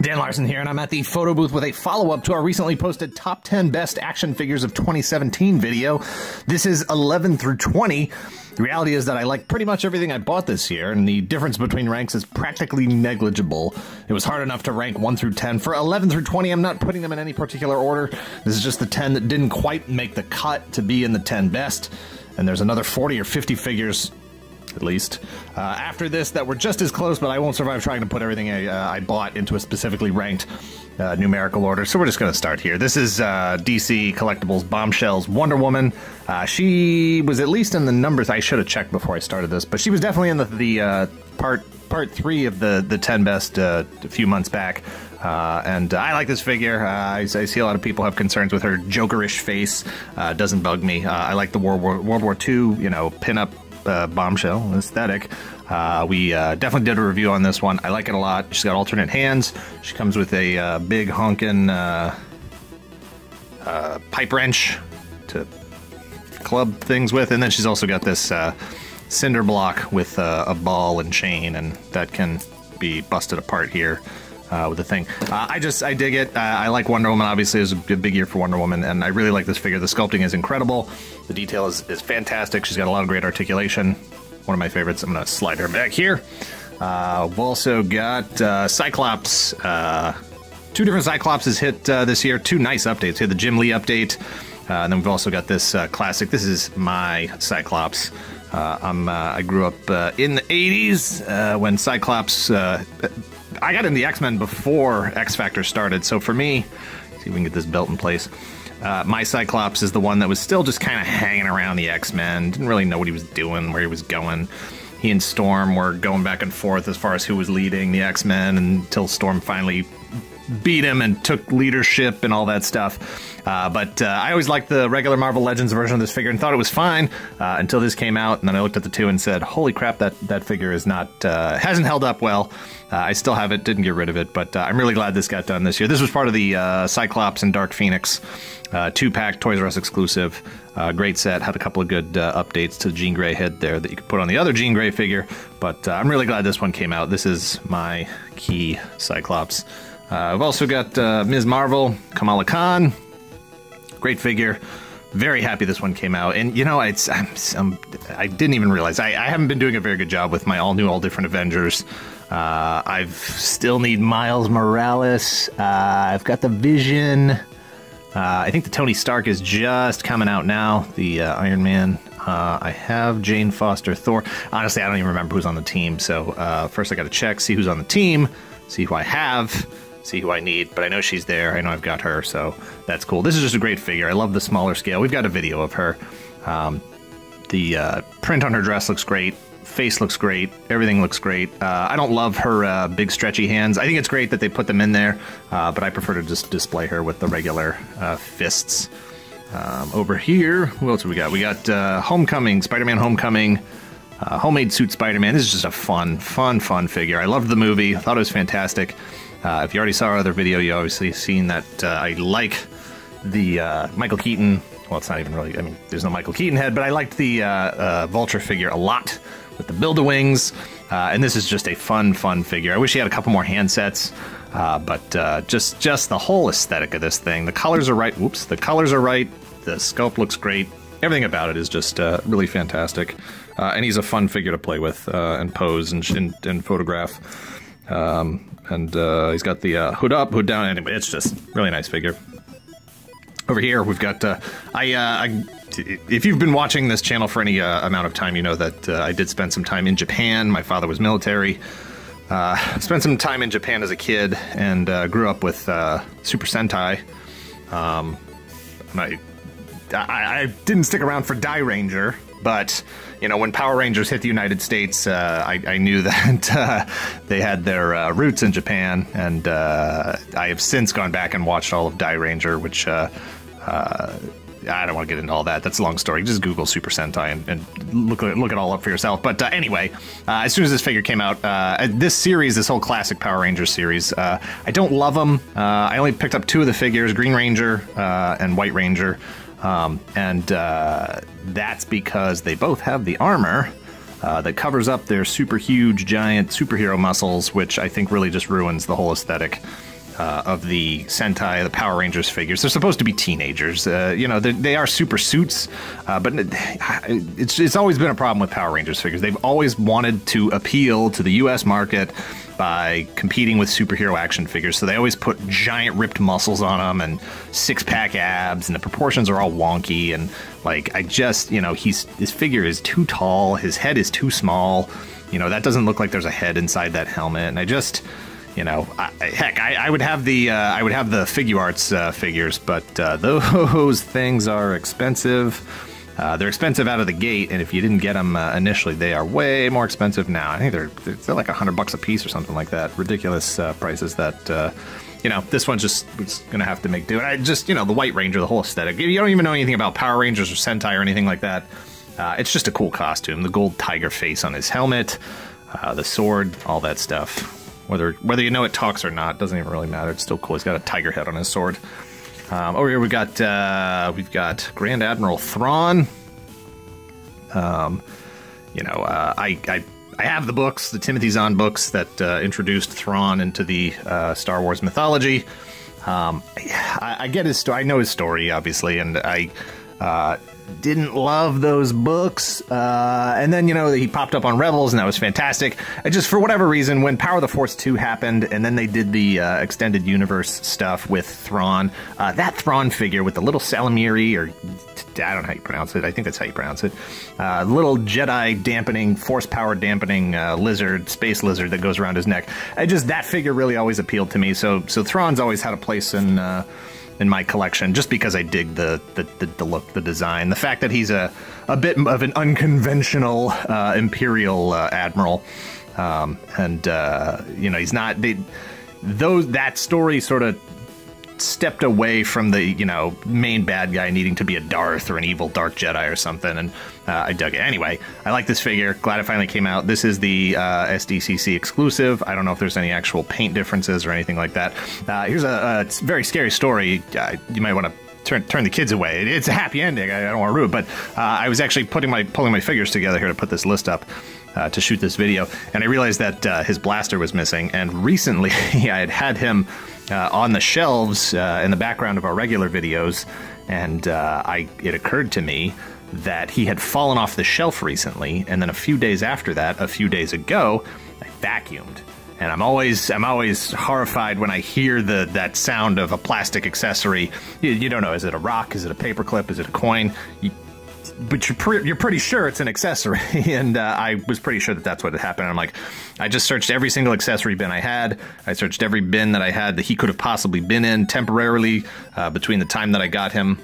Dan Larson here, and I'm at the photo booth with a follow-up to our recently posted Top 10 Best Action Figures of 2017 video. This is 11 through 20. The reality is that I like pretty much everything I bought this year, and the difference between ranks is practically negligible. It was hard enough to rank 1 through 10. For 11 through 20, I'm not putting them in any particular order. This is just the 10 that didn't quite make the cut to be in the 10 best, and there's another 40 or 50 figures at least, after this that were just as close, but I won't survive trying to put everything I bought into a specifically ranked numerical order, so we're just going to start here. This is DC Collectibles Bombshell's Wonder Woman. She was at least in the numbers. I should have checked before I started this, but she was definitely in the part 3 of the 10 best a few months back. And I like this figure. I see a lot of people have concerns with her Jokerish face. Doesn't bug me. I like the World War II, you know, pin-up bombshell aesthetic. We definitely did a review on this one. I like it a lot. She's got alternate hands. She comes with a big honkin' pipe wrench to club things with, and then she's also got this cinder block with a ball and chain, and that can be busted apart here with the thing. I dig it. I like Wonder Woman. Obviously, it was a big year for Wonder Woman, and I really like this figure. The sculpting is incredible. The detail is fantastic. She's got a lot of great articulation. One of my favorites. I'm going to slide her back here. We've also got Cyclops. 2 different Cyclopses hit this year. 2 nice updates. We had the Jim Lee update, and then we've also got this classic. This is my Cyclops. I grew up in the 80s when Cyclops... I got into the X-Men before X Factor started, so for me, see if we can get this belt in place. My Cyclops is the one that was still just kind of hanging around the X-Men, didn't really know what he was doing, where he was going. He and Storm were going back and forth as far as who was leading the X-Men until Storm finally beat him and took leadership and all that stuff. But I always liked the regular Marvel Legends version of this figure and thought it was fine until this came out, and then I looked at the 2 and said, holy crap, that figure is not hasn't held up well. I still have it, didn't get rid of it, but I'm really glad this got done this year. This was part of the Cyclops and Dark Phoenix 2-pack Toys R Us exclusive. Great set, had a couple of good updates to the Jean Grey head there that you could put on the other Jean Grey figure, but I'm really glad this one came out. This is my key Cyclops. I've also got Ms. Marvel, Kamala Khan. Great figure. Very happy this one came out. And, you know, I didn't even realize. I haven't been doing a very good job with my all-new, all-different Avengers. I still need Miles Morales. I've got the Vision. I think the Tony Stark is just coming out now. The Iron Man. I have Jane Foster, Thor. Honestly, I don't even remember who's on the team. So first I got to check, see who's on the team, see who I have, see who I need, but I know she's there. I know I've got her, so that's cool. This is just a great figure. I love the smaller scale. We've got a video of her. The print on her dress looks great. Face looks great. Everything looks great. I don't love her big stretchy hands. I think it's great that they put them in there, but I prefer to just display her with the regular fists. Over here, who else have we got? We got Homecoming, Spider-Man Homecoming. Homemade suit Spider-Man. This is just a fun figure. I loved the movie. I thought it was fantastic. If you already saw our other video, you obviously seen that I like the Michael Keaton. Well, it's not even really, I mean, there's no Michael Keaton head, but I liked the Vulture figure a lot with the Build-A-Wings. And this is just a fun figure. I wish he had a couple more hand sets, but just the whole aesthetic of this thing. The colors are right. Whoops. The colors are right. The sculpt looks great. Everything about it is just really fantastic. And he's a fun figure to play with and pose and photograph. And he's got the hood up, hood down. Anyway, it's just really nice figure. Over here, we've got... if you've been watching this channel for any amount of time, you know that I did spend some time in Japan. My father was military. Spent some time in Japan as a kid and grew up with Super Sentai. I didn't stick around for Die Ranger, but, you know, when Power Rangers hit the United States, I knew that they had their roots in Japan, and I have since gone back and watched all of Die Ranger, which I don't want to get into all that. That's a long story. Just Google Super Sentai and look it all up for yourself. But anyway, as soon as this figure came out, this series, this whole classic Power Rangers series, I don't love them. I only picked up 2 of the figures, Green Ranger and White Ranger. And that's because they both have the armor that covers up their super huge, giant superhero muscles, which I think really just ruins the whole aesthetic. of the Sentai, the Power Rangers figures. They're supposed to be teenagers. You know, they are super suits, but it's always been a problem with Power Rangers figures. They've always wanted to appeal to the U.S. market by competing with superhero action figures. So they always put giant ripped muscles on them and six-pack abs, and the proportions are all wonky. And like, I just, you know, his figure is too tall. His head is too small. You know, that doesn't look like there's a head inside that helmet. And I just, you know, heck, I would have the Figuarts figures, but those things are expensive. They're expensive out of the gate, and if you didn't get them initially, they are way more expensive now. I think they're like $100 a piece or something like that. Ridiculous prices that, you know, this one's just going to have to make do. And I just, you know, the White Ranger, the whole aesthetic. You don't even know anything about Power Rangers or Sentai or anything like that. It's just a cool costume. The gold tiger face on his helmet, the sword, all that stuff. Whether you know it talks or not, doesn't even really matter. It's still cool. He's got a tiger head on his sword. Over here we've got Grand Admiral Thrawn. You know, I have the books, the Timothy Zahn books that introduced Thrawn into the Star Wars mythology. I get his story. I know his story, obviously, and I didn't love those books. And then, you know, he popped up on Rebels, and that was fantastic. I just, for whatever reason, when Power of the Force 2 happened, and then they did the extended universe stuff with Thrawn, that Thrawn figure with the little Salamiri, or I don't know how you pronounce it. I think that's how you pronounce it. Little Jedi dampening, force power dampening lizard, space lizard that goes around his neck. That figure really always appealed to me. So Thrawn's always had a place in my collection, just because I dig the look, the design, the fact that he's a bit of an unconventional Imperial admiral, and you know, he's not. That story sort of stepped away from the, you know, main bad guy needing to be a Darth or an evil dark Jedi or something, and I dug it. Anyway, I like this figure. Glad it finally came out. This is the SDCC exclusive. I don't know if there's any actual paint differences or anything like that. Here's a very scary story. You might want to turn the kids away. It's a happy ending. I don't want to ruin it, but I was actually pulling my figures together here to put this list up to shoot this video, and I realized that his blaster was missing, and recently I had him on the shelves in the background of our regular videos, and it occurred to me that he had fallen off the shelf recently, and then a few days after that, a few days ago, I vacuumed. And I'm always horrified when I hear that sound of a plastic accessory. You don't know, is it a rock, is it a paperclip, is it a coin? But you're pretty sure it's an accessory, and I was pretty sure that that's what had happened. And I'm like, I just searched every single accessory bin I had. I searched every bin that I had that he could have possibly been in temporarily between the time that I got him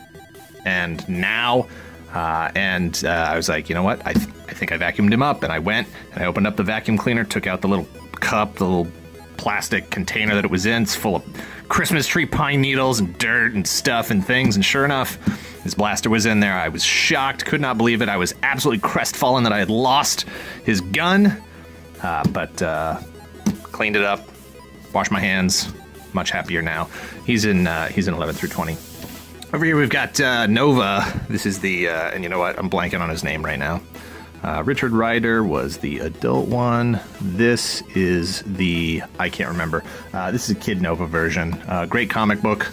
and now. I was like, you know what? I think I vacuumed him up, and I went and I opened up the vacuum cleaner, took out the little cup, the little plastic container that it was in. It's full of Christmas tree pine needles and dirt and stuff and things, and sure enough, his blaster was in there. I was shocked, could not believe it. I was absolutely crestfallen that I had lost his gun, but cleaned it up, washed my hands, much happier now. He's in 11 through 20. Over here we've got Nova. This is the, and you know what, I'm blanking on his name right now. Richard Rider was the adult one. This is the, I can't remember. This is a Kid Nova version. Great comic book.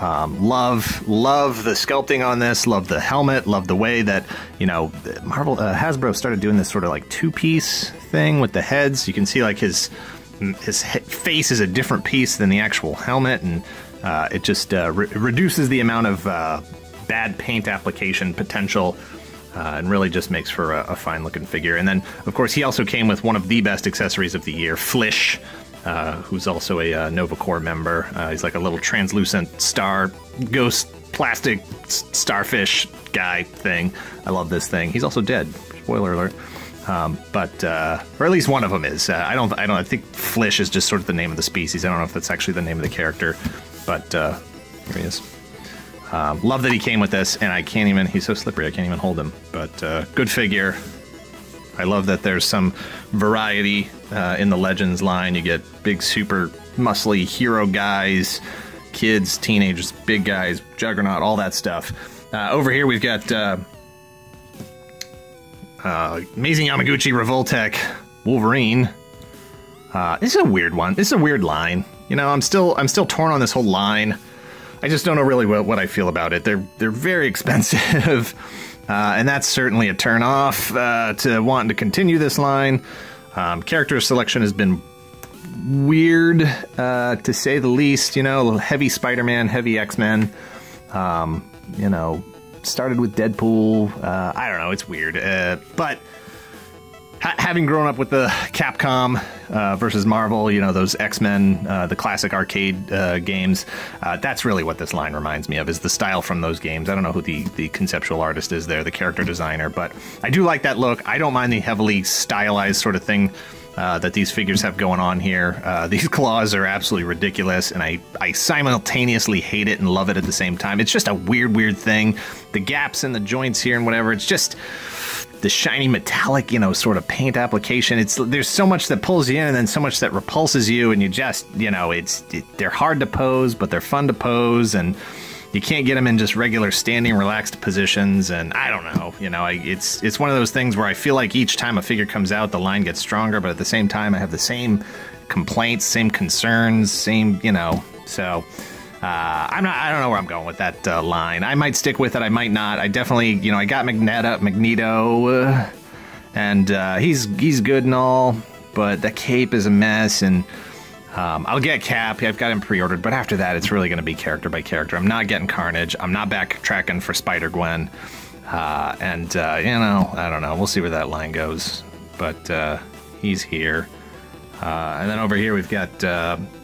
Love the sculpting on this. Love the helmet. Love the way that, you know, Hasbro started doing this sort of like two-piece thing with the heads. You can see like his face is a different piece than the actual helmet, and it just reduces the amount of bad paint application potential. And really just makes for a fine-looking figure. And then, of course, he also came with one of the best accessories of the year, Flish, who's also a Nova Corps member. He's like a little translucent star, ghost, plastic starfish guy thing. I love this thing. He's also dead. Spoiler alert. Or at least one of them is. I think Flish is just sort of the name of the species. I don't know if that's actually the name of the character, but here he is. Love that he came with this, and I can't even, he's so slippery, I can't even hold him. But good figure. I love that there's some variety in the Legends line. You get big, super muscly hero guys, kids, teenagers, big guys, Juggernaut, all that stuff. Over here we've got Amazing Yamaguchi, Revoltech, Wolverine. This is a weird one. This is a weird line. you know, I'm still torn on this whole line. I just don't know really what I feel about it. They're very expensive, and that's certainly a turn off to wanting to continue this line. Character selection has been weird, to say the least. You know, a little heavy Spider-Man, heavy X-Men. You know, started with Deadpool. I don't know, it's weird. But having grown up with the Capcom versus Marvel, you know, those X-Men, the classic arcade games, that's really what this line reminds me of, is the style from those games. I don't know who the conceptual artist is there, the character designer, but I do like that look. I don't mind the heavily stylized sort of thing that these figures have going on here. These claws are absolutely ridiculous, and I simultaneously hate it and love it at the same time. It's just a weird thing. The gaps in the joints here and whatever, it's just the shiny metallic, you know, sort of paint application. There's so much that pulls you in and then so much that repulses you, and you just, you know, they're hard to pose, but they're fun to pose, and you can't get them in just regular standing, relaxed positions, and I don't know, you know, it's one of those things where I feel like each time a figure comes out, the line gets stronger, but at the same time, I have the same complaints, same concerns, same, you know, so I don't know where I'm going with that line. I might stick with it, I might not. I definitely, you know, I got Magneto, and he's good and all, but the cape is a mess, and I'll get Cap. I've got him pre-ordered, but after that, it's really going to be character by character. I'm not getting Carnage. I'm not backtracking for Spider-Gwen. And you know, I don't know. We'll see where that line goes. But he's here. And then over here, we've got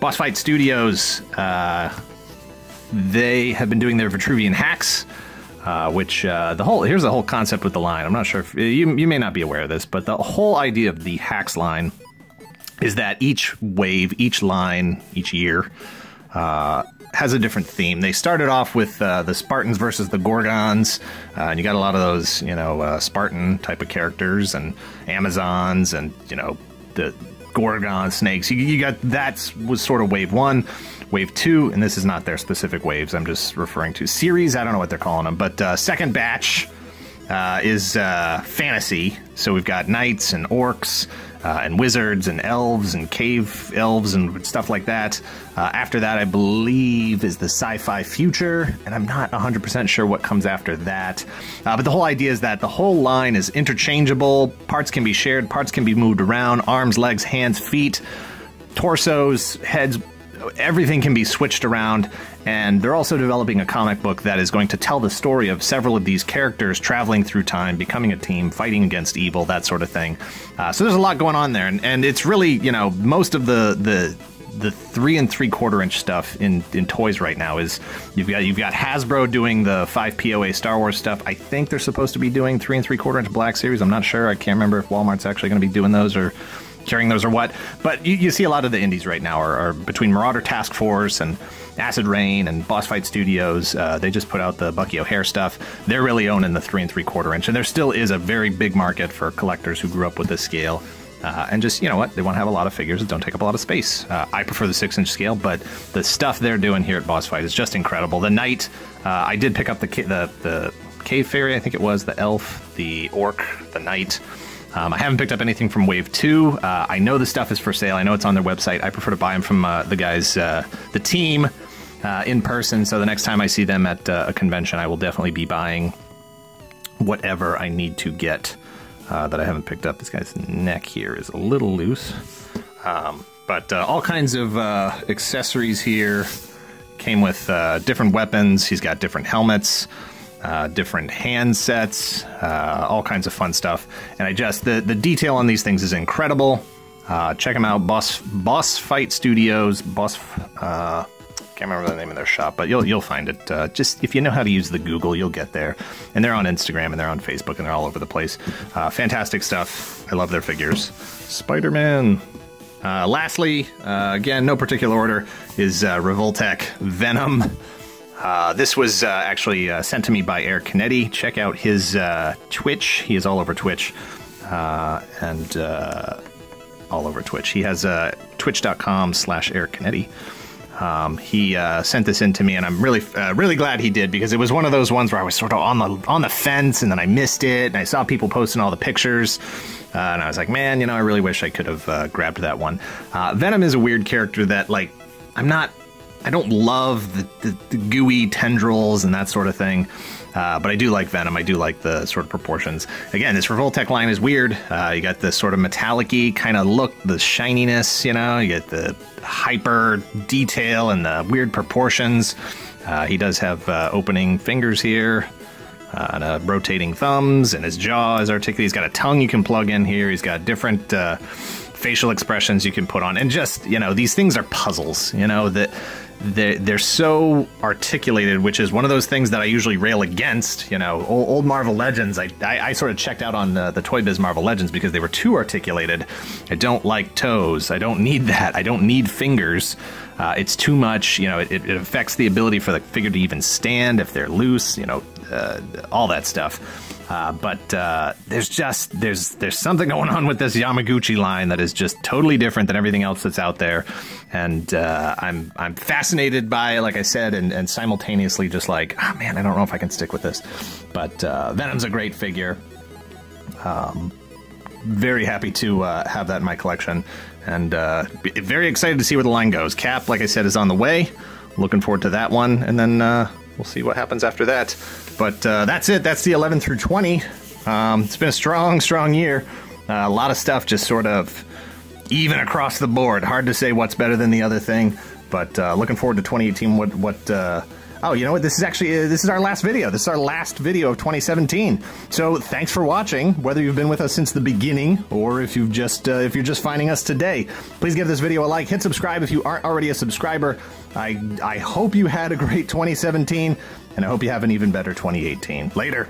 Boss Fight Studios. They have been doing their Vitruvian hacks, which here's the whole concept with the line. I'm not sure if you may not be aware of this, but the whole idea of the hacks line is that each wave, each line, each year has a different theme. They started off with the Spartans versus the Gorgons, and you got a lot of those, you know, Spartan type of characters and Amazons and, you know, the Gorgon snakes. You got, that was sort of wave 1. Wave 2, and this is not their specific waves, I'm just referring to series, I don't know what they're calling them, but second batch is fantasy. So we've got knights and orcs, and wizards and elves and cave elves and stuff like that. After that, I believe, is the sci-fi future, and I'm not 100% sure what comes after that. But the whole idea is that the whole line is interchangeable. Parts can be shared, parts can be moved around, arms, legs, hands, feet, torsos, heads, everything can be switched around. And they're also developing a comic book that is going to tell the story of several of these characters traveling through time, becoming a team, fighting against evil, that sort of thing. So there's a lot going on there, and it's really, you know, most of the 3 3/4 inch stuff in toys right now is you've got Hasbro doing the 5 POA Star Wars stuff. I think they're supposed to be doing 3 3/4 inch Black Series. I'm not sure. I can't remember if Walmart's actually going to be doing those or carrying those or what. But you see a lot of the indies right now are between Marauder Task Force and Acid Rain and Boss Fight Studios. They just put out the Bucky O'Hare stuff. They're really owning the 3 3/4 inch, and there still is a very big market for collectors who grew up with this scale. And just, you know what, they want to have a lot of figures that don't take up a lot of space. I prefer the 6-inch scale, but the stuff they're doing here at Boss Fight is just incredible. The Knight, I did pick up the Cave Fairy, I think it was, the Elf, the Orc, the Knight. I haven't picked up anything from Wave 2. I know the stuff is for sale. I know it's on their website. I prefer to buy them from the guys, the team, in person. So the next time I see them at a convention, I will definitely be buying whatever I need to get that I haven't picked up. This guy's neck here is a little loose. But all kinds of accessories here. Came with different weapons. He's got different helmets. Different handsets, all kinds of fun stuff. And the detail on these things is incredible. Check them out, Boss Fight Studios. Can't remember the name of their shop, but you'll find it. Just if you know how to use the Google, you'll get there. And they're on Instagram and they're on Facebook and they're all over the place. Fantastic stuff. I love their figures. Spider-Man. Lastly, again, no particular order, is Revoltech Venom. This was actually sent to me by Eric Canetti. Check out his Twitch. He is all over Twitch. And all over Twitch. He has twitch.com/Eric Canetti. He sent this in to me, and I'm really glad he did, because it was one of those ones where I was sort of on the fence, and then I missed it, and I saw people posting all the pictures, and I was like, man, you know, I really wish I could have grabbed that one. Venom is a weird character that, like, I don't love the gooey tendrils and that sort of thing. But I do like Venom. I do like the sort of proportions. Again, this Revoltech line is weird. You got this sort of metallic-y kind of look, the shininess, you know, you get the hyper detail and the weird proportions. He does have opening fingers here, and rotating thumbs, and his jaw is articulated. He's got a tongue you can plug in here. He's got different facial expressions you can put on. And just, you know, these things are puzzles, you know, that they're so articulated, which is one of those things that I usually rail against. You know, old Marvel Legends, I sort of checked out on the Toy Biz Marvel Legends because they were too articulated. I don't like toes. I don't need that. I don't need fingers. It's too much. You know, it affects the ability for the figure to even stand if they're loose, you know, all that stuff. But there's something going on with this Yamaguchi line that is just totally different than everything else that's out there, and I'm fascinated by it, like I said, and simultaneously just like, oh man, I don't know if I can stick with this. But Venom's a great figure. Very happy to have that in my collection, and very excited to see where the line goes. Cap, like I said, is on the way. Looking forward to that one, and then we'll see what happens after that. But that's it. That's the 11 through 20. It's been a strong year. A lot of stuff just sort of even across the board. Hard to say what's better than the other thing. But looking forward to 2018. Oh, you know what? This is our last video. This is our last video of 2017. So thanks for watching. Whether you've been with us since the beginning or if you're just finding us today, please give this video a like. Hit subscribe if you aren't already a subscriber. I hope you had a great 2017, and I hope you have an even better 2018. Later.